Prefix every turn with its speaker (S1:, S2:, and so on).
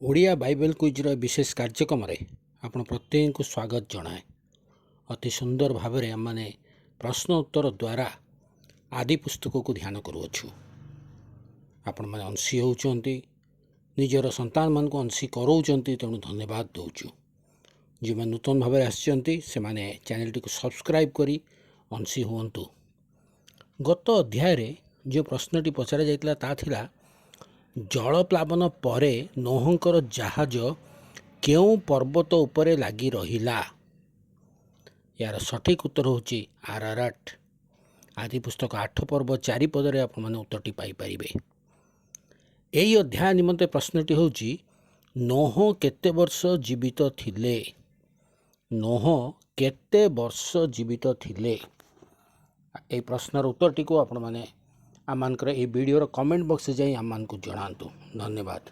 S1: Odia Bible କୁଇଜ୍ର ବିଶେଷ କାର୍ଯ୍ୟକ୍ରମରେ ଆପଣ ପ୍ରତ୍ୟେକଙ୍କୁ ସ୍ୱାଗତ ଜଣାଏ। ଅତି ସୁନ୍ଦର ଭାବରେ ଆମମାନେ ପ୍ରଶ୍ନ ଉତ୍ତର ଦ୍ୱାରା ଆଦି ପୁସ୍ତକକୁ ଧ୍ୟାନ କରୁଅଛୁ। ଆପଣମାନେ ଅଂଶୀ ହେଉଛନ୍ତି, ନିଜର ସନ୍ତାନମାନଙ୍କୁ ଅଂଶୀ କରାଉଛନ୍ତି, ତେଣୁ ଧନ୍ୟବାଦ ଦେଉଛୁ। ଯେଉଁମାନେ ନୂତନ ଭାବରେ ଆସିଛନ୍ତି ସେମାନେ ଚ୍ୟାନେଲଟିକୁ ସବସ୍କ୍ରାଇବ୍ କରି ଅଂଶୀ ହୁଅନ୍ତୁ। ଗତ ଅଧ୍ୟାୟରେ ଯେଉଁ ପ୍ରଶ୍ନଟି ପଚରାଯାଇଥିଲା ତାହା ଥିଲା, ଜଳପ୍ଲାବନ ପରେ ନୋହଙ୍କର ଜାହାଜ କେଉଁ ପର୍ବତ ଉପରେ ଲାଗି ରହିଲା? ଏହାର ସଠିକ୍ ଉତ୍ତର ହେଉଛି ଆରାରାଟ। ଆଦି ପୁସ୍ତକ 8 ପର୍ବ 4 ପଦରେ ଆପଣମାନେ ଉତ୍ତରଟି ପାଇପାରିବେ। ଏହି ଅଧ୍ୟାୟ ନିମନ୍ତେ ପ୍ରଶ୍ନଟି ହେଉଛି, ନୋହ କେତେ ବର୍ଷ ଜୀବିତ ଥିଲେ? ନୋହ କେତେ ବର୍ଷ ଜୀବିତ ଥିଲେ? ଏହି ପ୍ରଶ୍ନର ଉତ୍ତରଟିକୁ ଆପଣମାନେ ଆମମାନଙ୍କର ଏହି ଭିଡ଼ିଓର କମେଣ୍ଟ ବକ୍ସରେ ଯାଇ ଆମମାନଙ୍କୁ ଜଣାନ୍ତୁ। ଧନ୍ୟବାଦ।